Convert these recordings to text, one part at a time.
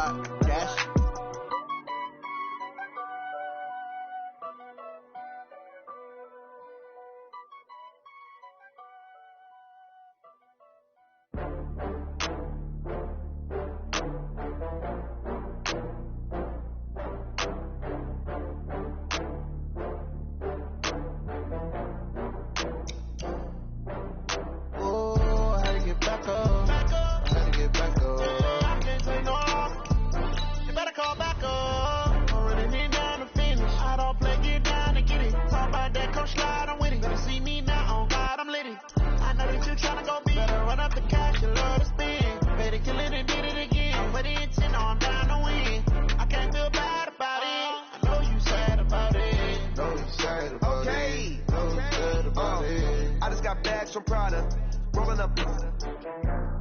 Dash. From Prada, rolling up.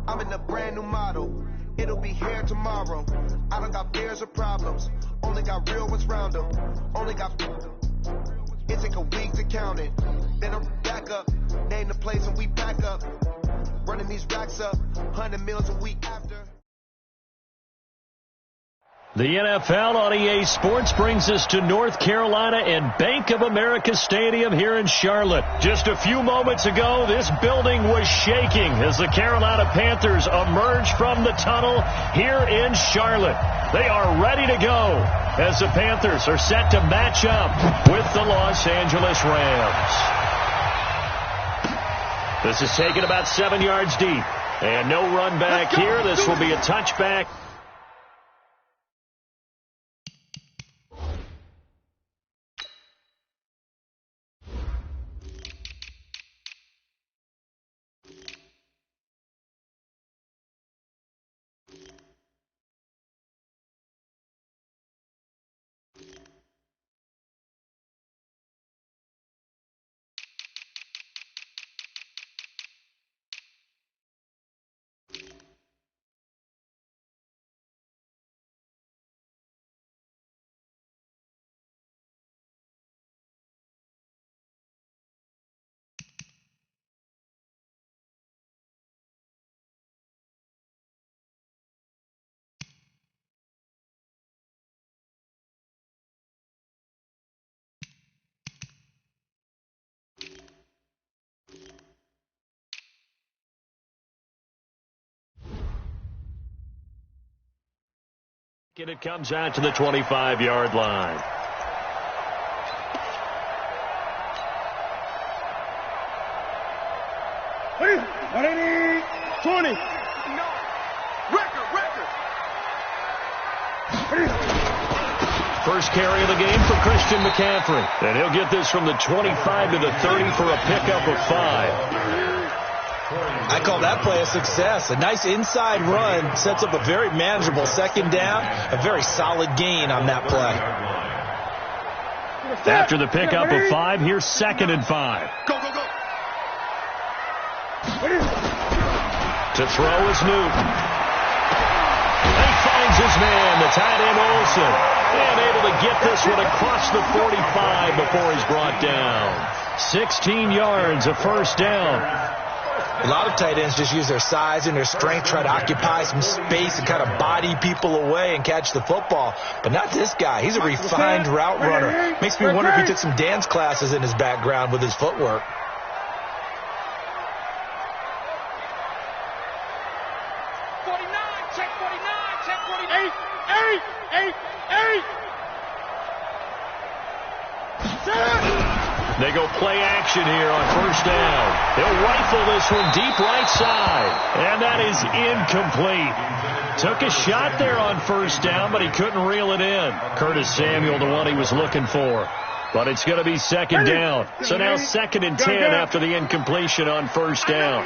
I'm in a brand new model. It'll be here tomorrow. I don't got fears or problems. Only got real ones round them. Only got. It take a week to count it. Then I'm back up. Name the place and we back up. Running these racks up. 100 meals a week after. The NFL on EA Sports brings us to North Carolina and Bank of America Stadium here in Charlotte. Just a few moments ago, this building was shaking as the Carolina Panthers emerged from the tunnel here in Charlotte. They are ready to go as the Panthers are set to match up with the Los Angeles Rams. This is taken about 7 yards deep. And no run back here. This will be a touchback. And it comes out to the 25-yard line. Ready? 20. No. Record. First carry of the game for Christian McCaffrey. And he'll get this from the 25 to the 30 for a pickup of 5. I call that play a success. A nice inside run sets up a very manageable second down. A very solid gain on that play. After the pickup of 5, here's 2nd and 5. Go. To throw is Newton. He finds his man, the tight end Olsen. And able to get this one across the 45 before he's brought down. 16 yards, a first down. A lot of tight ends just use their size and their strength, try to occupy some space and kind of body people away and catch the football. But not this guy. He's a refined route runner. Makes me wonder if he took some dance classes in his background with his footwork. They go play action here on first down. They'll rifle this one deep right side. And that is incomplete. Took a shot there on first down, but he couldn't reel it in. Curtis Samuel, the one he was looking for. But it's going to be second down. So now 2nd and 10 after the incompletion on first down.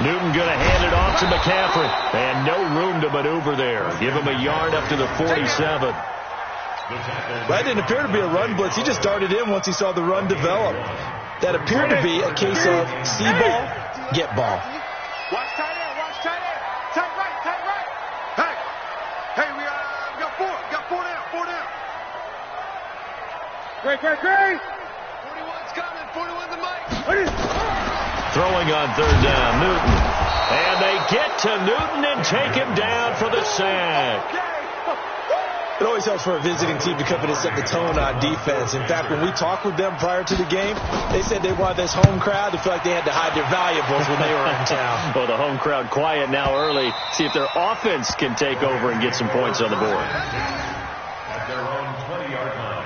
Newton going to hand it off to McCaffrey. And no room to maneuver there. Give him a yard up to the 47. That didn't appear to be a run blitz. He just darted in once he saw the run develop. That appeared to be a case of see ball, get ball. Watch tight end. Tight right. Hey, we got 4. Got 4 down. Great. 41's coming. 41's the mic. Throwing on third down, Newton. And they get to Newton and take him down for the sack. It always helps for a visiting team to come in and set the tone on defense. In fact, when we talked with them prior to the game, they said they wanted this home crowd to feel like they had to hide their valuables when they were in town. Well, the home crowd quiet now early. See if their offense can take over and get some points on the board. At their own 20-yard line.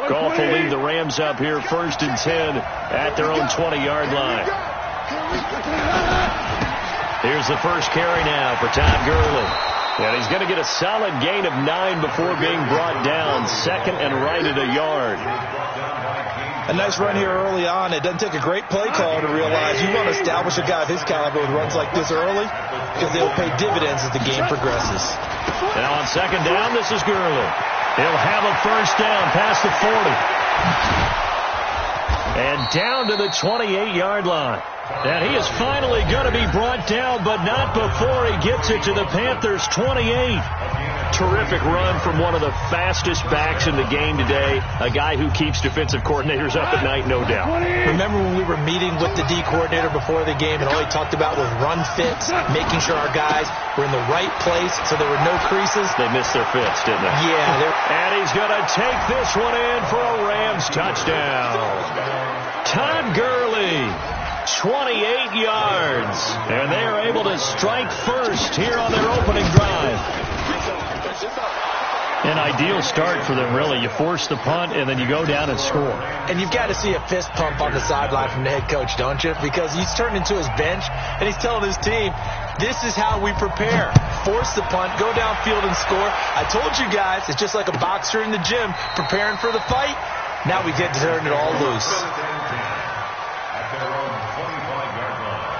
Goff will lead the Rams up here 1st and 10 at their own 20-yard line. Here's the first carry now for Todd Gurley. And he's going to get a solid gain of 9 before being brought down. 2nd and right at a yard. A nice run here early on. It doesn't take a great play call to realize you want to establish a guy of his caliber with runs like this early because they'll pay dividends as the game progresses. Now on 2nd down, this is Gurley. He'll have a first down past the 40. And down to the 28-yard line. And he is finally going to be brought down, but not before he gets it to the Panthers' 28. Terrific run from one of the fastest backs in the game today. A guy who keeps defensive coordinators up at night, no doubt. Remember when we were meeting with the D coordinator before the game and all he talked about was run fits, making sure our guys were in the right place so there were no creases? They missed their fits, didn't they? Yeah. And he's going to take this one in for a Rams touchdown. Todd Gurley, 28 yards. And they are able to strike first here on their opening drive. An ideal start for them, really. You force the punt, and then you go down and score. And you've got to see a fist pump on the sideline from the head coach, don't you? Because he's turned into his bench, and he's telling his team, this is how we prepare. Force the punt, go downfield and score. I told you guys, it's just like a boxer in the gym preparing for the fight. Now we get to turn it all loose. At their own 25-yard line.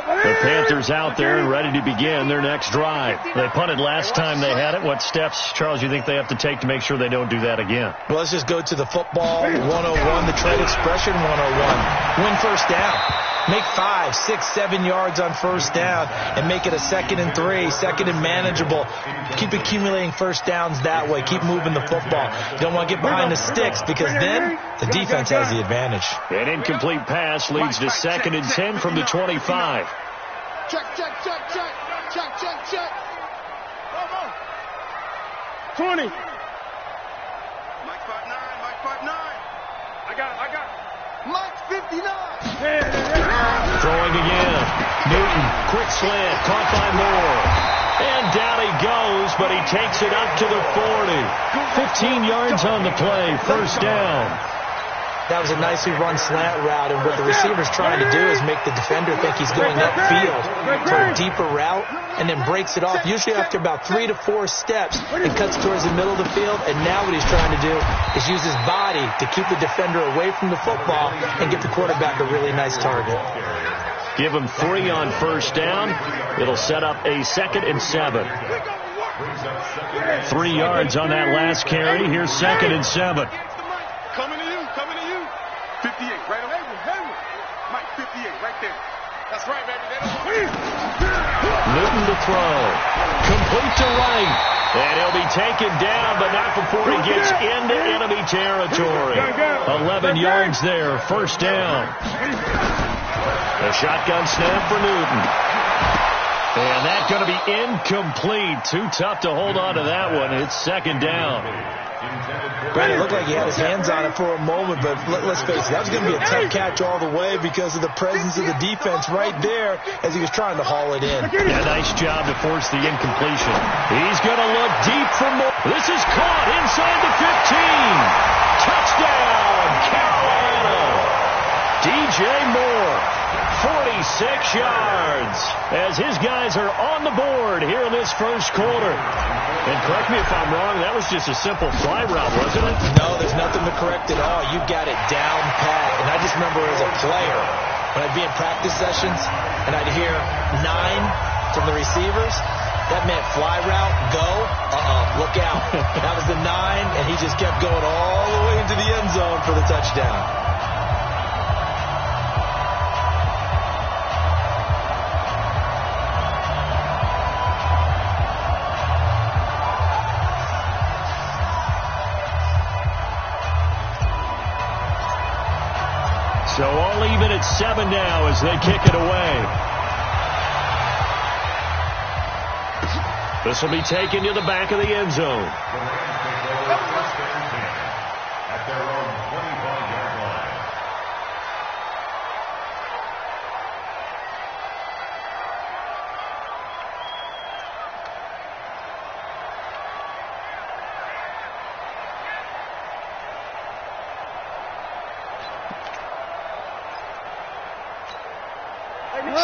The Panthers out there and ready to begin their next drive. They punted last time they had it. What steps, Charles, you think they have to take to make sure they don't do that again? Well, let's just go to the football 101, the trade expression 101. Win first down. Make 5, 6, 7 yards on first down and make it a 2nd and 3, 2nd and manageable. Keep accumulating first downs that way. Keep moving the football. You don't want to get behind the sticks because then the defense has the advantage. An incomplete pass leads to 2nd and 10 from the 25. Check, check, check, check. Check, check, check. Go, go. 20. Mike 5'9", Mike 5'9". I got it. Mike 59. Throwing again. Newton, quick slant, caught by Moore. And down he goes, but he takes it up to the 40. 15 yards on the play, first down. That was a nicely run slant route, and what the receiver's trying to do is make the defender think he's going upfield for a deeper route, and then breaks it off, usually after about 3 to 4 steps, and cuts towards the middle of the field. And now what he's trying to do is use his body to keep the defender away from the football and get the quarterback a really nice target. Give him 3 on first down. It'll set up a 2nd and 7. 3 yards on that last carry. Here's 2nd and 7. Coming to you. 58, right away. Mike 58, right there. That's right, baby. Newton to throw. Complete to right. And he'll be taken down, but not before he gets into enemy territory. 11 yards there, first down. A shotgun snap for Newton. And that's going to be incomplete. Too tough to hold on to that one. It's 2nd down. Brad, it looked like he had his hands on it for a moment, but let's face it, that was going to be a tough catch all the way because of the presence of the defense right there as he was trying to haul it in. Yeah, nice job to force the incompletion. He's going to look deep for more. This is caught inside the 15. Touchdown, Carolina. DJ Moore, 46 yards, as his guys are on the board here in this first quarter. And correct me if I'm wrong, that was just a simple fly route, wasn't it? No, there's nothing to correct at all. You got it down pat. And I just remember as a player, when I'd be in practice sessions and I'd hear 9 from the receivers, that meant fly route, go, look out. That was the 9, and he just kept going all the way into the end zone for the touchdown. So all even at 7 now as they kick it away. This will be taken to the back of the end zone. The Rams take over first and 10 at their own 25-yard line.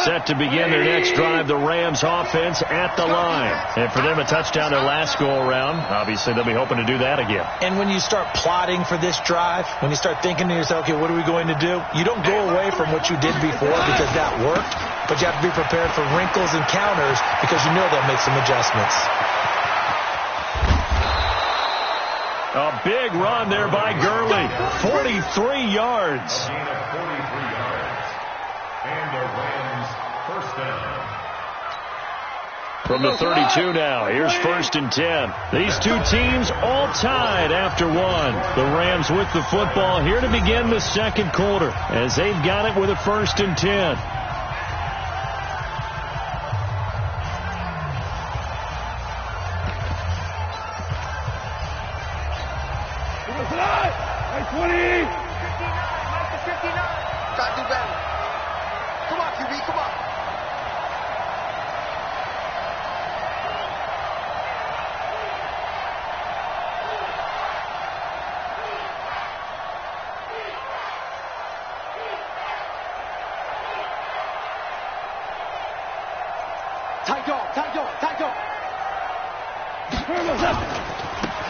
Set to begin their next drive, the Rams offense at the line. And for them, a touchdown their last go-around. Obviously, they'll be hoping to do that again. And when you start plotting for this drive, when you start thinking to yourself, okay, what are we going to do? You don't go away from what you did before because that worked, but you have to be prepared for wrinkles and counters because you know they'll make some adjustments. A big run there by Gurley. 43 yards. A gain of 43 yards. And the Rams first down. From the 32 now, here's first and 10. These two teams all tied after one. The Rams with the football here to begin the second quarter as they've got it with a first and 10.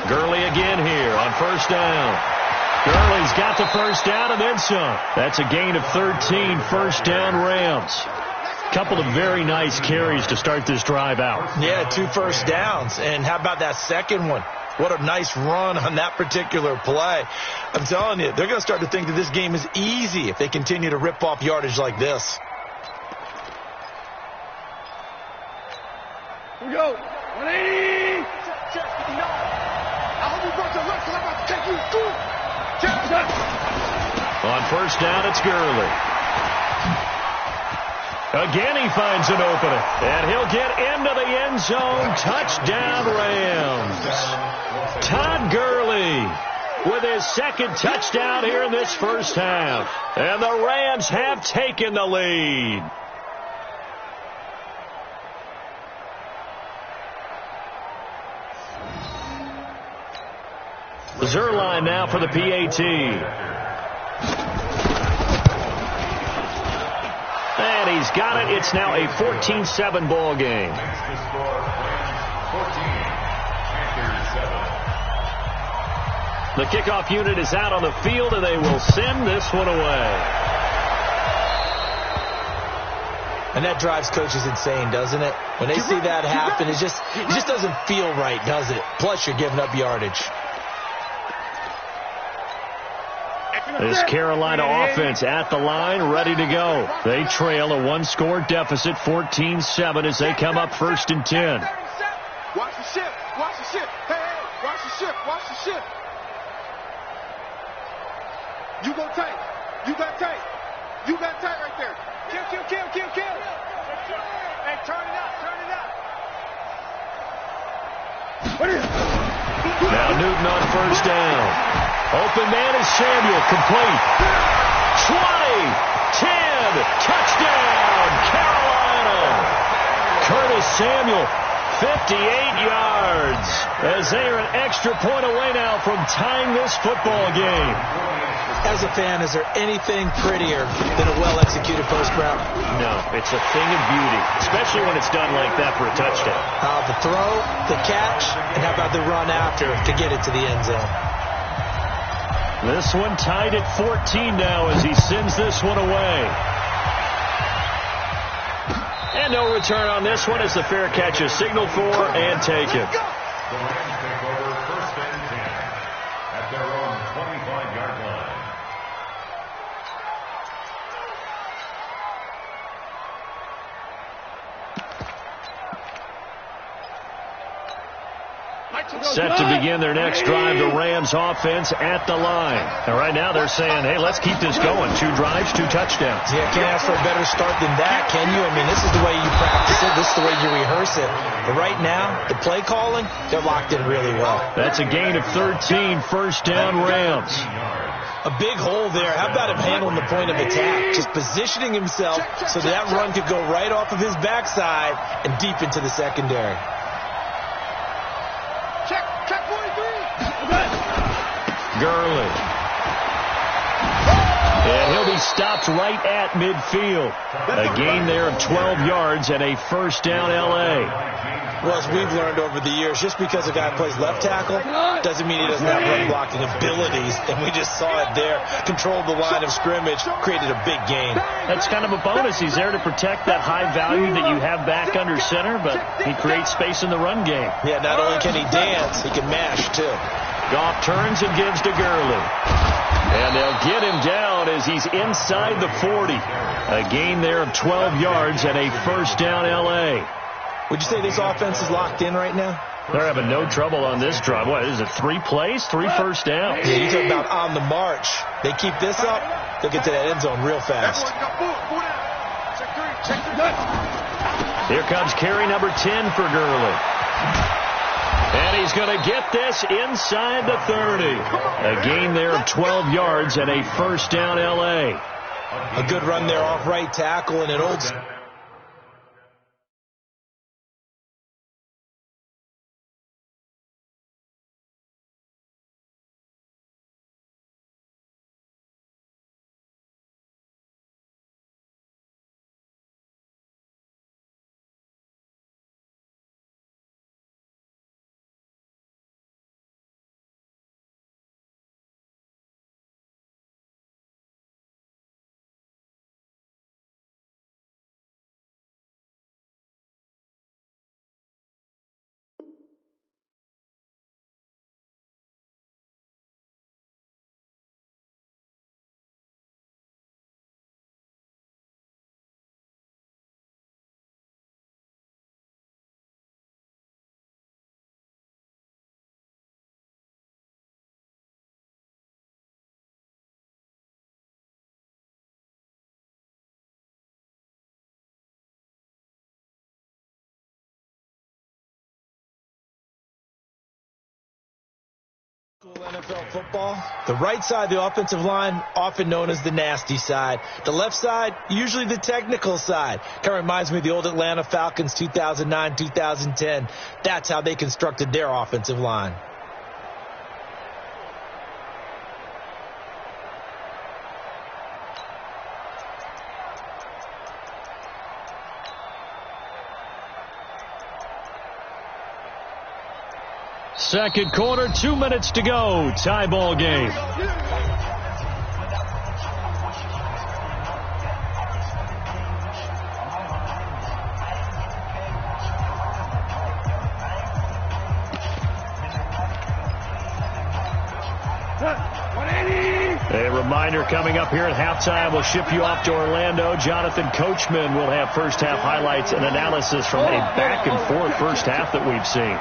Gurley again here on first down. Gurley's got the first down and then some. That's a gain of 13, first down Rams. Couple of very nice carries to start this drive out. Yeah, 2 first downs. And how about that second one? What a nice run on that particular play. I'm telling you, they're going to start to think that this game is easy if they continue to rip off yardage like this. Here we go. 180. I hope you brought your left because I'm about to take you through. On first down, it's Gurley. Again, he finds an opening. And he'll get into the end zone. Touchdown, Rams. Todd Gurley with his second touchdown here in this first half. And the Rams have taken the lead. Zerline now for the PAT. And he's got it. It's now a 14-7 ball game. Next to score, Rams 14, Panthers 7. The kickoff unit is out on the field, and they will send this one away. And that drives coaches insane, doesn't it? When they see that happen, it just doesn't feel right, does it? Plus, you're giving up yardage. This Carolina offense at the line, ready to go. They trail a 1-score deficit, 14-7, as they come up first and 10. Watch the shift. Watch the shift. Hey, watch the shift. Watch the shift. You go tight. You got tight. You got tight right there. Kill. Hey, turn it out. Now Newton on first down. Open man is Samuel, complete. 20, 10, touchdown, Carolina. Curtis Samuel, 58 yards, as they are an extra point away now from tying this football game. As a fan, is there anything prettier than a well-executed post route? No, it's a thing of beauty, especially when it's done like that for a touchdown. The throw, the catch, and how about the run after to get it to the end zone? This one tied at 14 now as he sends this one away. And no return on this one as the fair catch is signaled for and taken. The Rams take over first and 10 at their own 25-yard line. Set to begin their next drive, the Rams offense at the line. And right now they're saying, hey, let's keep this going. 2 drives, 2 touchdowns. Yeah, can't ask for a better start than that, can you? I mean, this is the way you practice it. This is the way you rehearse it. But right now, the play calling, they're locked in really well. That's a gain of 13, first down Rams. A big hole there. How about him handling the point of attack? Just positioning himself so that run could go right off of his backside and deep into the secondary. Check 43. Gurley. And he'll be stopped right at midfield. A gain there of 12 yards and a first down L.A. Well, as we've learned over the years, just because a guy plays left tackle doesn't mean he doesn't have run blocking abilities. And we just saw it there. Controlled the line of scrimmage, created a big gain. That's kind of a bonus. He's there to protect that high value that you have back under center, but he creates space in the run game. Yeah, not only can he dance, he can mash, too. Goff turns and gives to Gurley. And they'll get him down as he's inside the 40. A gain there of 12 yards and a first down L.A. Would you say this offense is locked in right now? They're having no trouble on this drive. What is it, 3 plays, 3 first downs? Yeah, you talk about on the march. They keep this up, they'll get to that end zone real fast. Here comes carry number 10 for Gurley. And he's going to get this inside the 30. A gain there of 12 yards and a first down L.A. A good run there off right tackle and an old... NFL football, the right side, the offensive line, often known as the nasty side. The left side, usually the technical side. Kind of reminds me of the old Atlanta Falcons 2009, 2010. That's how they constructed their offensive line. Second quarter, 2 minutes to go. Tie ball game. A reminder coming up here at halftime. We'll ship you off to Orlando. Jonathan Coachman will have first half highlights and analysis from a back and forth first half that we've seen.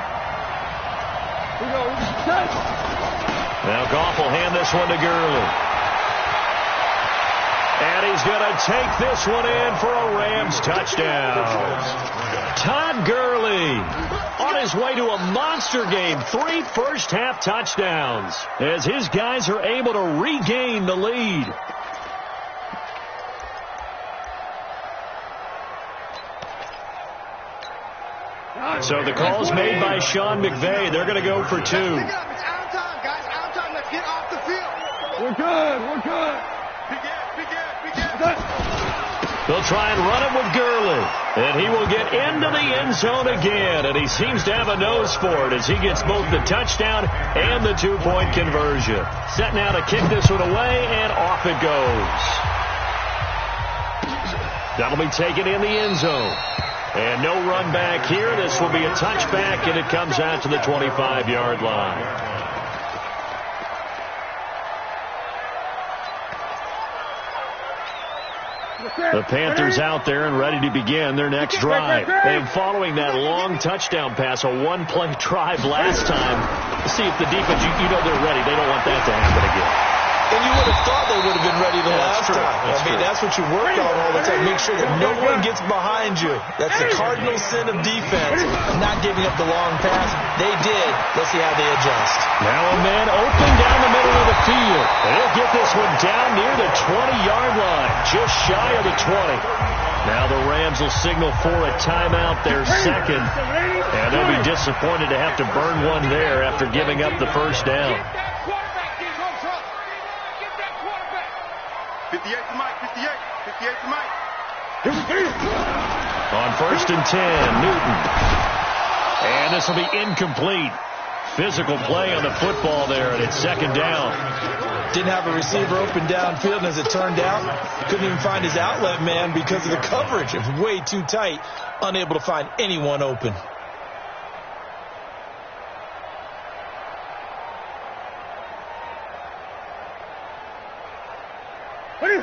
Now Goff will hand this one to Gurley. And he's going to take this one in for a Rams touchdown. Todd Gurley on his way to a monster game. 3 first-half touchdowns as his guys are able to regain the lead. So the call is made by Sean McVay. They're going to go for 2. It's out of time, guys. Out of time. Let's get off the field. We're good. We're good. They'll try and run him with Gurley. And he will get into the end zone again. And he seems to have a nose for it as he gets both the touchdown and the 2-point conversion. Set now to kick this one away, and off it goes. That'll be taken in the end zone. And no run back here. This will be a touchback, and it comes out to the 25-yard line. The Panthers out there and ready to begin their next drive. And following that long touchdown pass, a one-play drive last time, see if the defense, you know they're ready. They don't want that to happen again. And you would have thought they would have been ready the last time. That's what you work on all the time. Make sure that no one gets behind you. That's the cardinal sin of defense, not giving up the long pass. They did. Let's see how they adjust. Now a man open down the middle of the field. And he'll get this one down near the 20-yard line, just shy of the 20. Now the Rams will signal for a timeout, their second. And they'll be disappointed to have to burn one there after giving up the first down. 58 to Mike, 58 to Mike. On 1st and 10, Newton. And this will be incomplete. Physical play on the football there, and it's second down. Didn't have a receiver open downfield, and as it turned out, couldn't even find his outlet man because of the coverage. It was way too tight, unable to find anyone open.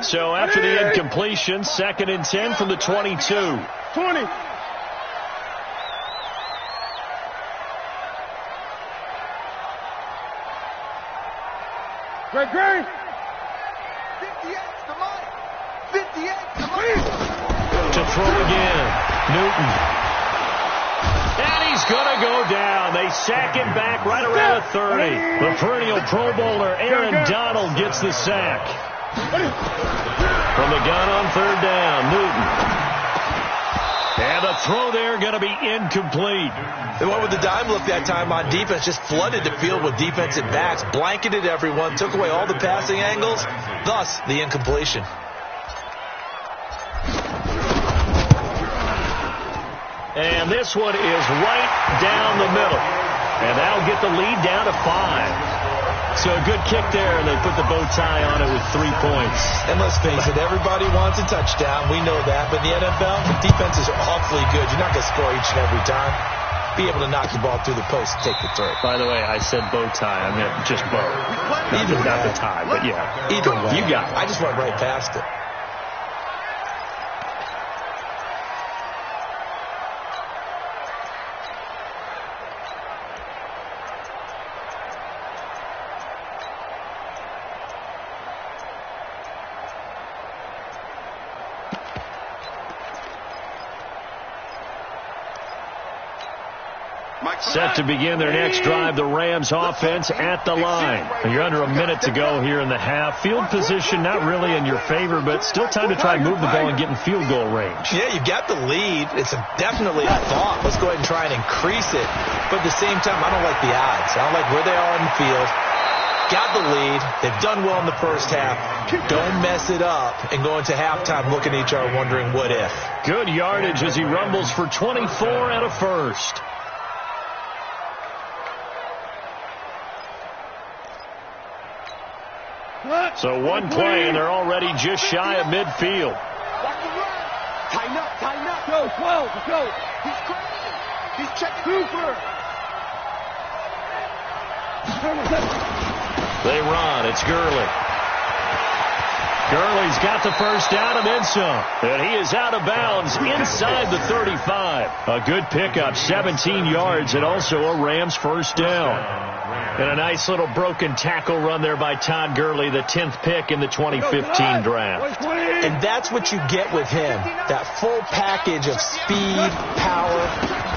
So after the incompletion, 2nd and 10 from the 22. 20. Great. 58 to Mike. 58 to Mike. To throw again. Newton. And he's going to go down. They sack him back right around the 30. The perennial Pro Bowler Aaron Donald gets the sack. From the gun on 3rd down, Newton. And the throw there going to be incomplete. They went with the dime look that time on defense, just flooded the field with defensive backs, blanketed everyone, took away all the passing angles, thus the incompletion. And this one is right down the middle. And that'll get the lead down to 5. So a good kick there, and they put the bow tie on it with 3 points. And let's face it, everybody wants a touchdown. We know that. But in the NFL, defenses are awfully good. You're not going to score each and every time. Be able to knock the ball through the post and take the throw. By the way, I said bow tie. I meant just bow. Not the tie, but yeah. Either way. You got it. I just went right past it. Set to begin their next drive, the Rams offense at the line. You're under a minute to go here in the half. Field position not really in your favor, but still time to try and move the ball and get in field goal range. Yeah, you got the lead. It's definitely a thought. Let's go ahead and try and increase it. But at the same time, I don't like the odds. I don't like where they are on the field. Got the lead. They've done well in the first half. Don't mess it up and go into halftime looking at each other wondering what if. Good yardage as he rumbles for 24 and a first. So one play, and they're already just shy of midfield. Tighten up. Go. He's crazy. He's checking. Cooper. They run. It's Gurley. Gurley's got the first down and then some. And he is out of bounds inside the 35. A good pickup, 17 yards, and also a Rams first down. And a nice little broken tackle run there by Todd Gurley, the 10th pick in the 2015 draft. And that's what you get with him, that full package of speed, power,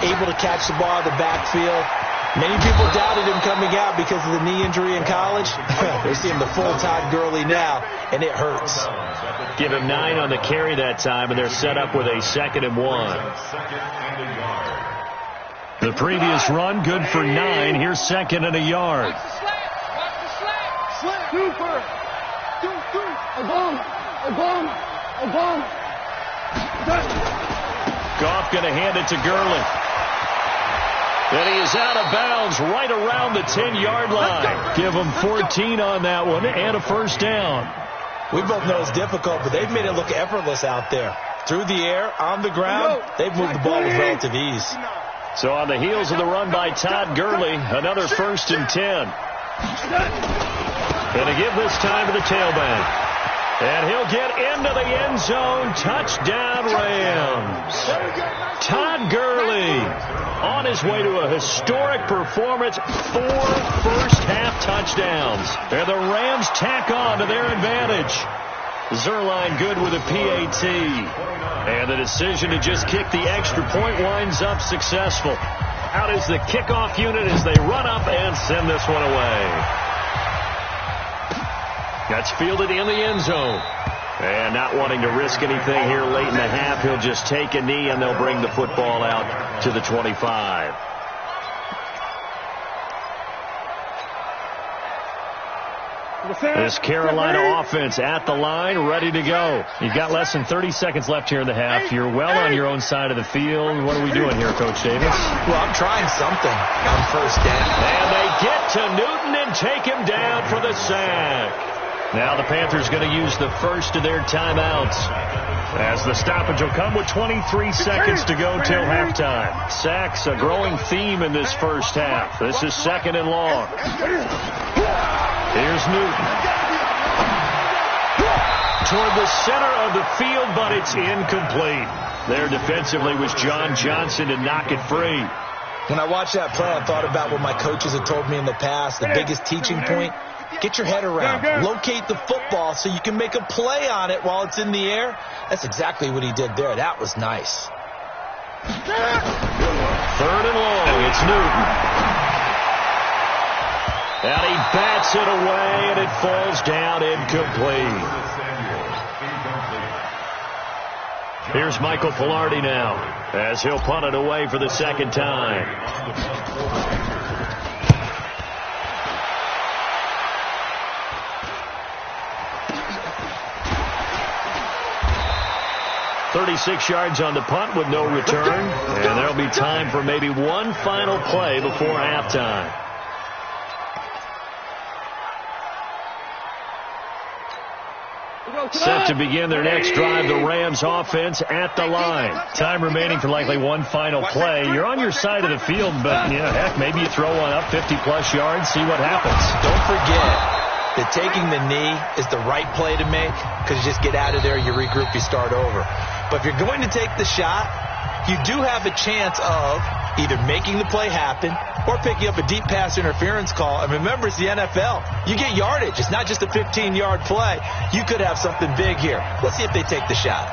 able to catch the ball in the backfield. Many people doubted him coming out because of the knee injury in college. They see him the full Todd Gurley now, and it hurts. Give him 9 on the carry that time, and they're set up with a 2nd and 1. The previous run, good for 9. Here's 2nd and a yard. Watch the slap. Cooper. Goff going to hand it to Gurley. And he is out of bounds right around the 10-yard line. Give him 14 on that one and a first down. We both know it's difficult, but they've made it look effortless out there. Through the air, on the ground, they've moved the ball with relative ease. So on the heels of the run by Todd Gurley, another 1st and 10. Going to give this time to the tailback. And he'll get into the end zone. Touchdown, Rams. Todd Gurley on his way to a historic performance. 4 first-half touchdowns. And the Rams tack on to their advantage. Zerline good with a PAT. And the decision to just kick the extra point winds up successful. Out is the kickoff unit as they run up and send this one away. That's fielded in the end zone. And not wanting to risk anything here late in the half, he'll just take a knee and they'll bring the football out to the 25. This Carolina offense at the line, ready to go. You've got less than 30 seconds left here in the half. You're well on your own side of the field. What are we doing here, Coach Davis? Well, I'm trying something on first down. And they get to Newton and take him down for the sack. Now the Panthers going to use the first of their timeouts, as the stoppage will come with 23 seconds to go till halftime. Sacks a growing theme in this first half. This is 2nd and long. Here's Newton. Toward the center of the field, but it's incomplete. There defensively was John Johnson to knock it free. When I watched that play, I thought about what my coaches had told me in the past. The biggest teaching point, get your head around. Locate the football so you can make a play on it while it's in the air. That's exactly what he did there. That was nice. 3rd and long. It's Newton. And he bats it away, and it falls down incomplete. Here's Michael Pilardi now, as he'll punt it away for the 2nd time. "36 yards on the punt with no return, and there'll be time for maybe one final play before halftime. Set to begin their next drive, the Rams offense at the line. Time remaining for likely one final play. You're on your side of the field, but, heck, maybe you throw one up 50-plus yards, see what happens. Don't forget that taking the knee is the right play to make, because you just get out of there, you regroup, you start over. But if you're going to take the shot, you do have a chance of either making the play happen or picking up a deep pass interference call. And remember, it's the NFL. You get yardage. It's not just a 15-yard play. You could have something big here. Let's see if they take the shot.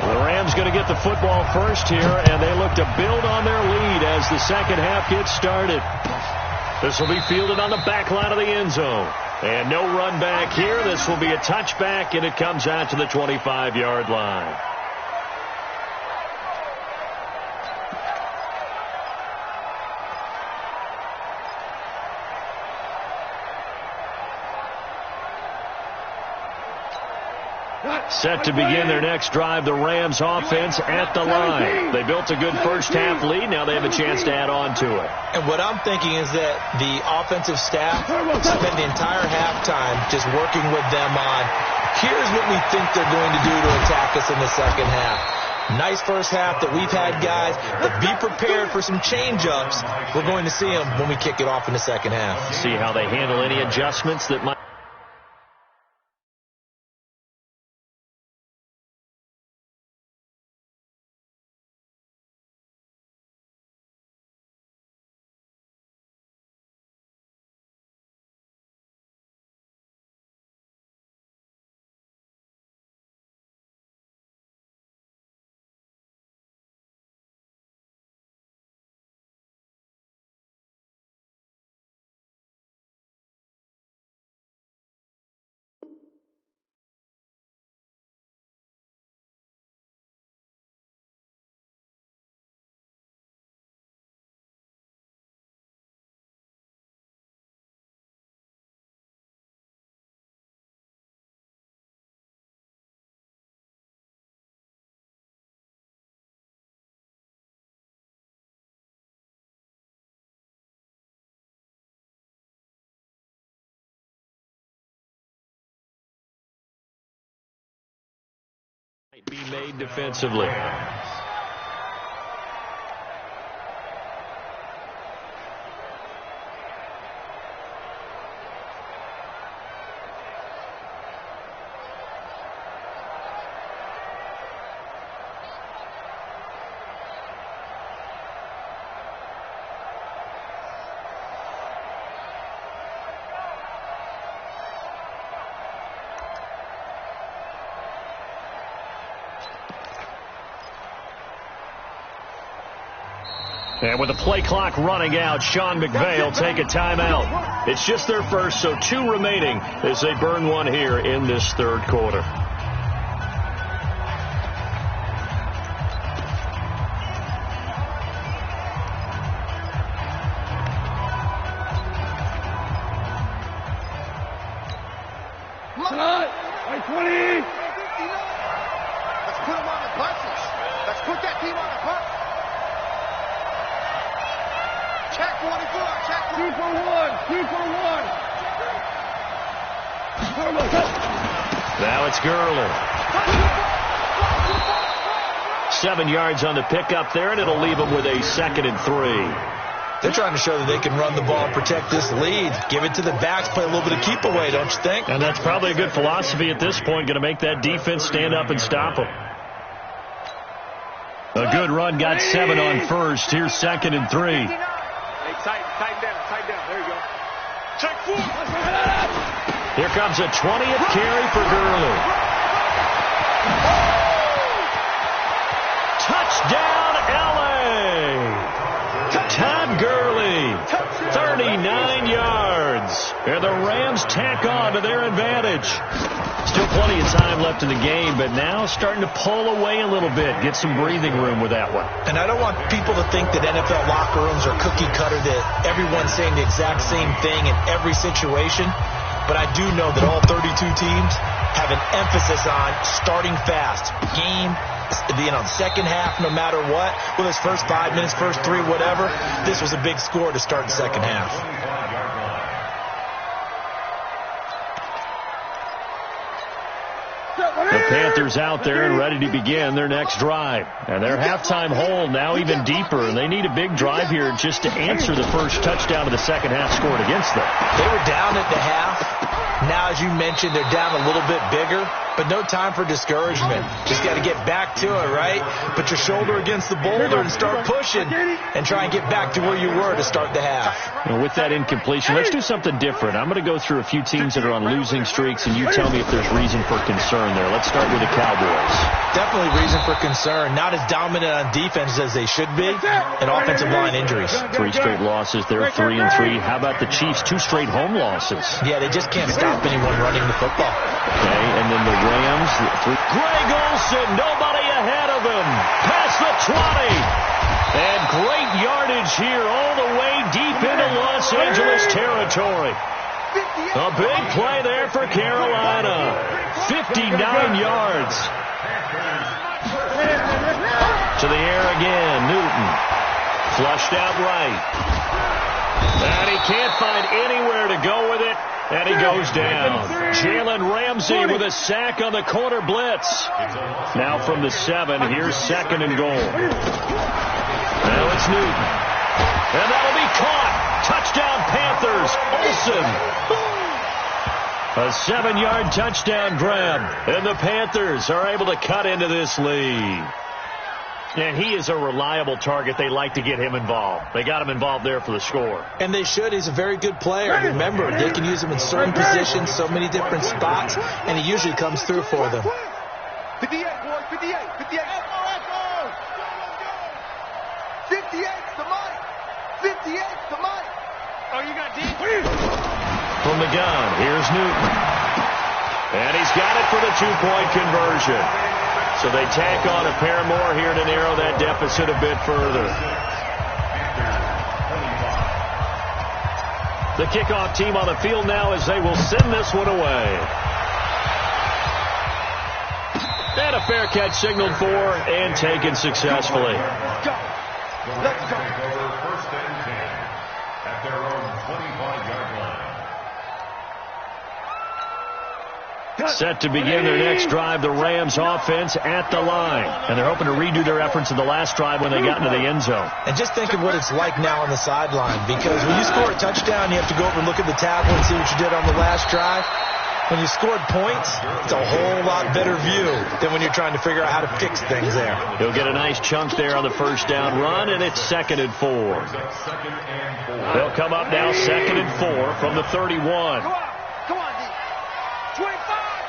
Well, the Rams going to get the football first here, and they look to build on their lead as the second half gets started. This will be fielded on the back line of the end zone. And no run back here. This will be a touchback, and it comes out to the 25-yard line. Set to begin their next drive, the Rams offense at the line. They built a good first-half lead. Now they have a chance to add on to it. And what I'm thinking is that the offensive staff spend the entire halftime just working with them on, here's what we think they're going to do to attack us in the second half. Nice first half that we've had, guys, but be prepared for some change-ups. We're going to see them when we kick it off in the second half. See how they handle any adjustments that might Be made defensively. And with the play clock running out, Sean McVay will take a timeout. It's just their first, so 2 remaining as they burn one here in this third quarter. Let's put them on the buses. Let's put that team on the bus. Check 44. Check 2 for 1. 2 for 1. Now it's Gurley. 7 yards on the pickup there, and it'll leave them with a 2nd and 3. They're trying to show that they can run the ball and protect this lead. Give it to the backs, play a little bit of keep away, don't you think? And that's probably a good philosophy at this point, going to make that defense stand up and stop them. A good run, got 7 on first. Here's 2nd and 3. Hey, tighten down. There you go. Check 4. Here comes a 20th carry for Gurley. Touchdown, L.A. Todd Gurley, 39 yards. And the Rams tack on to their advantage. Still plenty of time left in the game, but now starting to pull away a little bit. Get some breathing room with that one. And I don't want people to think that NFL locker rooms are cookie cutter, that everyone's saying the exact same thing in every situation. But I do know that all 32 teams have an emphasis on starting fast. Second half, no matter what. Well, this first 5 minutes, first 3, whatever. This was a big score to start the second half. The Panthers out there and ready to begin their next drive. And their halftime hole now even deeper. And they need a big drive here just to answer the first touchdown of the second half scored against them. They were down at the half. Now, as you mentioned, they're down a little bit bigger. But no time for discouragement. Just got to get back to it, right? Put your shoulder against the boulder and start pushing. And try and get back to where you were to start the half. And with that incompletion, let's do something different. I'm going to go through a few teams that are on losing streaks, and you tell me if there's reason for concern there. Let's start with the Cowboys. Definitely reason for concern. Not as dominant on defense as they should be. And offensive line injuries. 3 straight losses. They're 3 and 3. How about the Chiefs? 2 straight home losses. Yeah, they just can't stop anyone running the football. Okay, and then the Rams. Greg Olsen, nobody ahead of him. Past the 20. And great yardage here all the way deep into Los Angeles territory. A big play there for Carolina. 59 yards. To the air again. Newton. Flushed out right. And he can't find anywhere to go with it. And he goes down. Jalen Ramsey with a sack on the corner blitz. Now from the 7, here's 2nd and goal. Now it's Newton. And that'll be caught. Touchdown, Panthers. Olsen. A 7-yard touchdown grab. And the Panthers are able to cut into this lead. And he is a reliable target. They like to get him involved. They got him involved there for the score. And they should. He's a very good player. Remember, they can use him in certain positions, so many different spots, and he usually comes through for them. 58, boy, 58, 58. 58's the mic. 58's the mic. Oh, you got deep? From the gun, here's Newton. And he's got it for the 2-point conversion. So they tack on a pair more here to narrow that deficit a bit further. The kickoff team on the field now as they will send this one away. And a fair catch signaled for and taken successfully. Let's go. Let's go. First and 10 at their own 25-yard line. Set to begin their next drive, the Rams offense at the line. And they're hoping to redo their efforts in the last drive when they got into the end zone. And just think of what it's like now on the sideline, because when you score a touchdown, you have to go over and look at the tablet and see what you did on the last drive. When you scored points, it's a whole lot better view than when you're trying to figure out how to fix things there. He'll get a nice chunk there on the first down run, and it's 2nd and 4. They'll come up now 2nd and 4 from the 31. Come on, D. 25,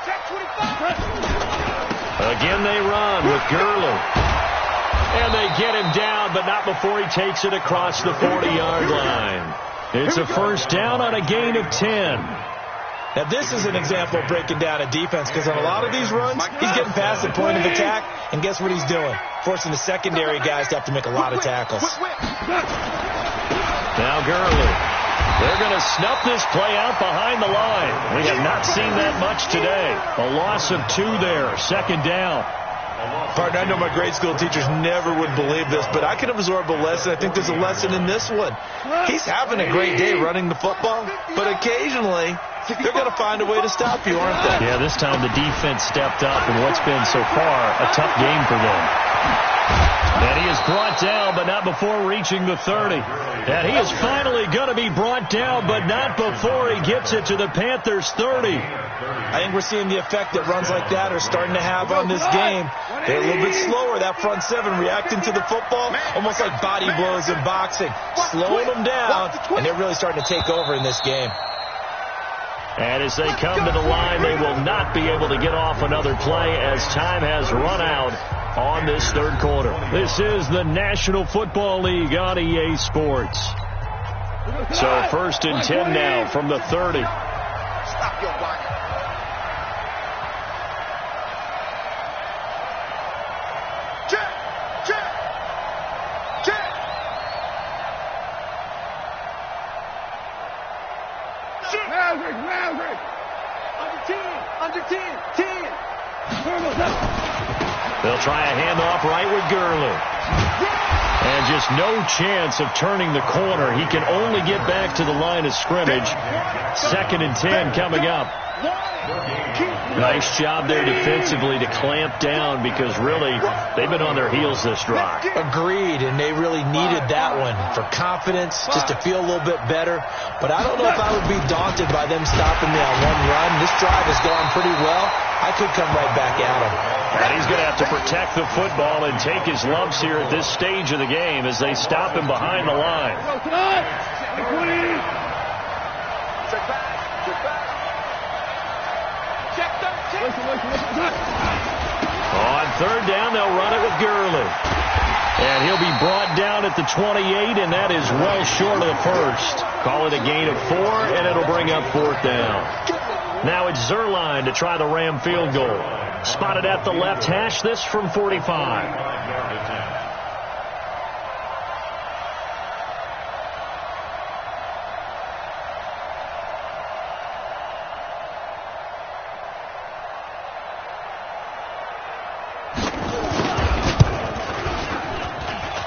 check 25. Again they run with Gurley. And they get him down, but not before he takes it across the 40-yard line. It's a first down on a gain of 10. Now, this is an example of breaking down a defense, because on a lot of these runs, he's getting past the point of attack, and guess what he's doing? Forcing the secondary guys to have to make a lot of tackles. Now Gurley. They're going to snuff this play out behind the line. We have not seen that much today. A loss of 2 there, 2nd down. Partner, I know my grade school teachers never would believe this, but I can absorb a lesson. I think there's a lesson in this one. He's having a great day running the football, but occasionally they're going to find a way to stop you, aren't they? Yeah, this time the defense stepped up in what's been so far a tough game for them. And he is brought down, but not before reaching the 30. And he is finally going to be brought down, but not before he gets it to the Panthers' 30. I think we're seeing the effect that runs like that are starting to have on this game. They're a little bit slower, that front seven, reacting to the football, almost like body blows in boxing, slowing them down, and they're really starting to take over in this game. And as they come to the line, they will not be able to get off another play as time has run out on this 3rd quarter. This is the National Football League on EA Sports. So 1st and 10 now from the 30. Stop your blocking. Check. Maverick. Under 10. They'll try a handoff right with Gurley. And just no chance of turning the corner. He can only get back to the line of scrimmage. 2nd and 10 coming up. Nice job there defensively to clamp down, because really they've been on their heels this drive. Agreed, and they really needed that one for confidence, just to feel a little bit better. But I don't know if I would be daunted by them stopping me on one run. This drive has gone pretty well. I could come right back at him. And he's going to have to protect the football and take his lumps here at this stage of the game as they stop him behind the line. On 3rd down, they'll run it with Gurley. And he'll be brought down at the 28, and that is well short of the 1st. Call it a gain of 4, and it'll bring up 4th down. Now it's Zerline to try the Ram field goal. Spotted at the left hash, this from 45.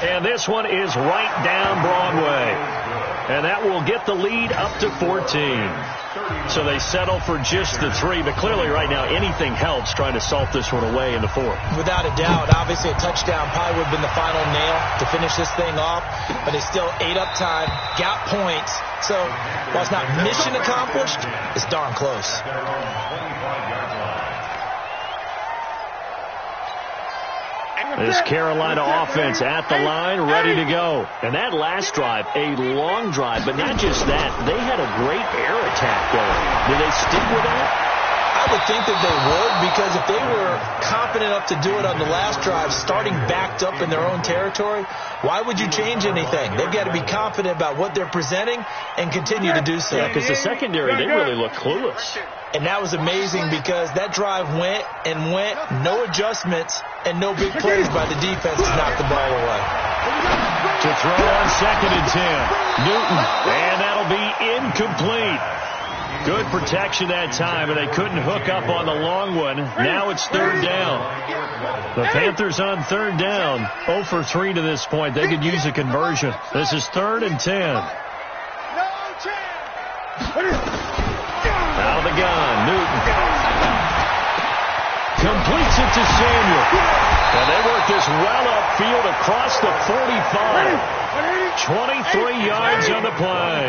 And this one is right down Broadway. And that will get the lead up to 14. So they settle for just the 3. But clearly right now anything helps trying to salt this one away in the 4th. Without a doubt. Obviously a touchdown probably would have been the final nail to finish this thing off. But they still ate up time, got points. So while it's not mission accomplished, it's darn close. This Carolina offense at the line, ready to go. And that last drive, a long drive, but not just that. They had a great air attack going. Do they stick with that? I would think that they would, because if they were confident enough to do it on the last drive, starting backed up in their own territory, why would you change anything? They've got to be confident about what they're presenting and continue to do so. Yeah, because the secondary, they really look clueless. And that was amazing, because that drive went and went, no adjustments, and no big plays by the defense to knock the ball away. To throw on 2nd and 10. Newton, and that'll be incomplete. Good protection that time, and they couldn't hook up on the long one. Now it's 3rd down. The Panthers on 3rd down, 0 for 3 to this point. They could use a conversion. This is 3rd and 10. Out of the gun, Newton. Completes it to Samuel. And they work this well upfield across the 45. 23 yards on the play.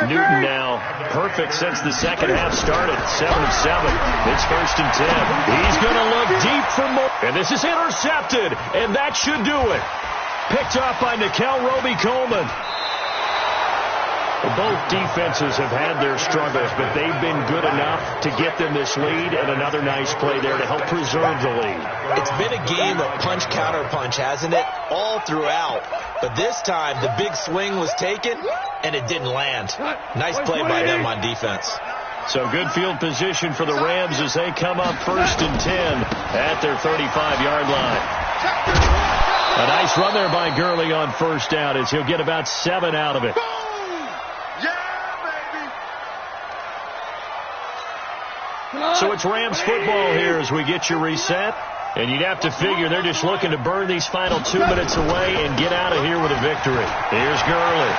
Newton now perfect since the second half started. 7 of 7. It's 1st and 10. He's going to look deep for more. And this is intercepted. And that should do it. Picked off by Nickel Roby-Coleman. Both defenses have had their struggles, but they've been good enough to get them this lead, and another nice play there to help preserve the lead. It's been a game of punch-counter-punch, hasn't it? All throughout. But this time, the big swing was taken, and it didn't land. Nice play by them on defense. So good field position for the Rams as they come up 1st and 10 at their 35-yard line. A nice run there by Gurley on 1st down as he'll get about 7 out of it. So it's Rams football here as we get you reset. And you'd have to figure they're just looking to burn these final 2 minutes away and get out of here with a victory. Here's Gurley.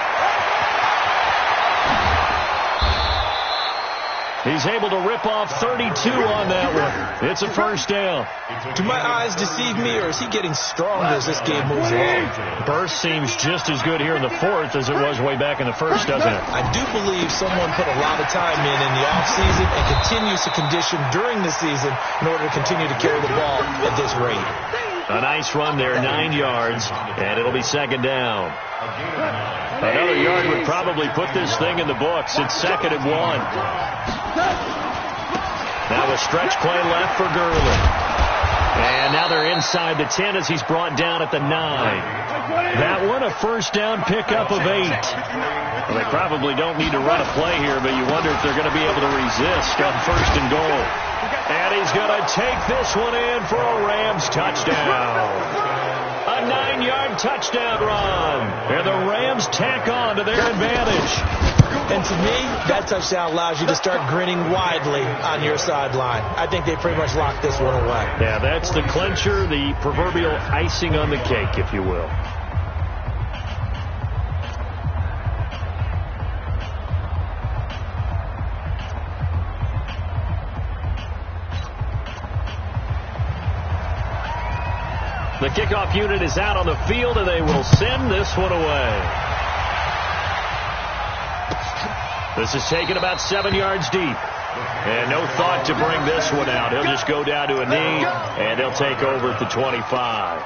He's able to rip off 32 on that one. It's a 1st down. Do my eyes deceive me, or is he getting stronger as this game moves along? Burst seems just as good here in the 4th as it was way back in the 1st, doesn't it? I do believe someone put a lot of time in the offseason and continues to condition during the season in order to continue to carry the ball at this rate. A nice run there, 9 yards, and it'll be 2nd down. Another yard would probably put this thing in the books. It's 2nd and 1. Now a stretch play left for Gurley. And now they're inside the 10 as he's brought down at the 9. That one a 1st down pickup of 8. Well, they probably don't need to run a play here, but you wonder if they're going to be able to resist on 1st and goal. And he's going to take this one in for a Rams touchdown. A 9-yard touchdown run. And the Rams tack on to their advantage. And to me, that touchdown allows you to start grinning widely on your sideline. I think they pretty much locked this one away. Yeah, that's the clincher, the proverbial icing on the cake, if you will. The kickoff unit is out on the field, and they will send this one away. This is taken about 7 yards deep. And no thought to bring this one out. He'll just go down to a knee, and they'll take over at the 25.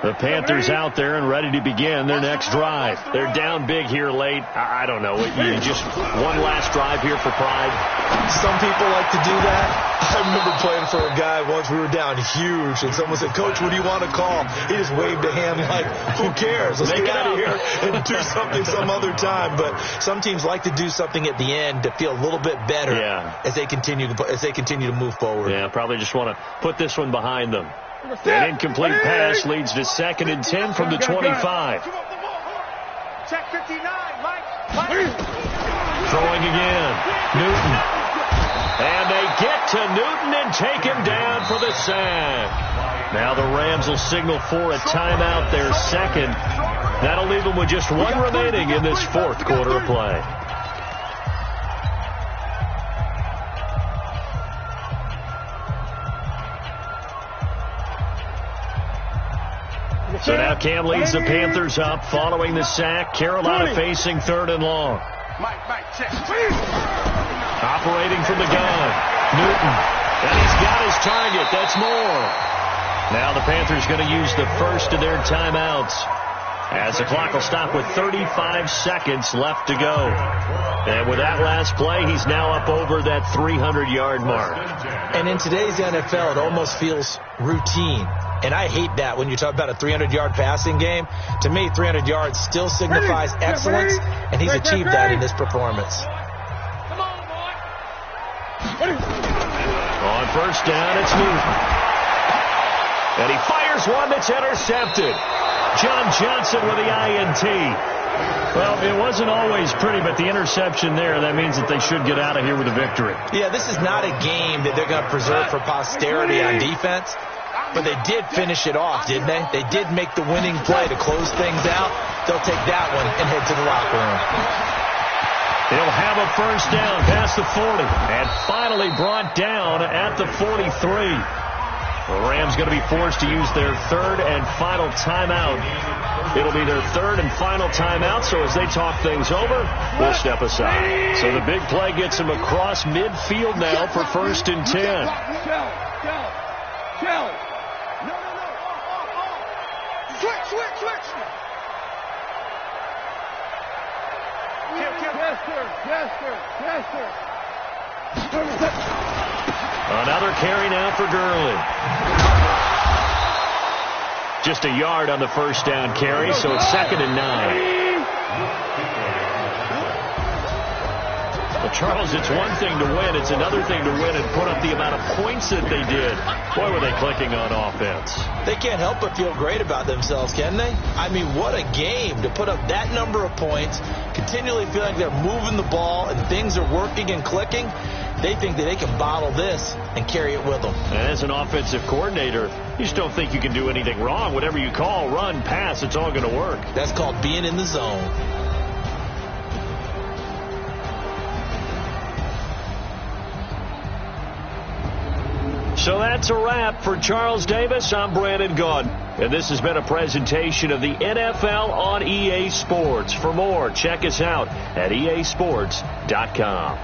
The Panthers out there and ready to begin their next drive. They're down big here late. I don't know. You just one last drive here for pride. Some people like to do that. I remember playing for a guy once. We were down huge, and someone said, "Coach, what do you want to call?" He just waved a hand like, "Who cares? Let's get out of here and do something some other time." But some teams like to do something at the end to feel a little bit better as they continue to move forward. Yeah, probably just want to put this one behind them. An incomplete pass leads to 2nd and 10 from the 25. Check 59, Mike. Throwing again. Newton. And they get to Newton and take him down for the sack. Now the Rams will signal for a timeout, their 2nd. That'll leave them with just 1 remaining in this 4th quarter of play. So now Cam leads the Panthers up following the sack. Carolina facing 3rd and long. Operating from the gun. Newton. And he's got his target. That's more. Now the Panthers going to use the first of their timeouts. as the clock will stop with 35 seconds left to go. And with that last play, he's now up over that 300-yard mark. And in today's NFL, it almost feels routine. And I hate that when you talk about a 300-yard passing game. To me, 300 yards still signifies excellence, and he's achieved that in this performance. On first down, it's Newton. And he fires one that's intercepted. John Johnson with the INT. Well, it wasn't always pretty, but the interception there, that means that they should get out of here with a victory. Yeah, this is not a game that they're going to preserve for posterity on defense, but they did finish it off, didn't they? They did make the winning play to close things out. They'll take that one and head to the locker room. They'll have a first down past the 40 and finally brought down at the 43. The Rams going to be forced to use their third and final timeout. It'll be their third and final timeout, so as they talk things over, we'll step aside. So the big play gets them across midfield now for first and 10. Switch. Yes, sir. Another carry now for Gurley. Just a yard on the first down carry, so it's 2nd and 9. Well, Charles, it's one thing to win. It's another thing to win and put up the amount of points that they did. Boy, were they clicking on offense. They can't help but feel great about themselves, can they? I mean, what a game to put up that number of points, continually feeling like they're moving the ball and things are working and clicking. They think that they can bottle this and carry it with them. And as an offensive coordinator, you just don't think you can do anything wrong. Whatever you call, run, pass, it's all going to work. That's called being in the zone. So that's a wrap for Charles Davis. I'm Brandon Gaudin, and this has been a presentation of the NFL on EA Sports. For more, check us out at easports.com.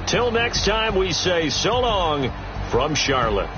Till next time, we say so long from Charlotte.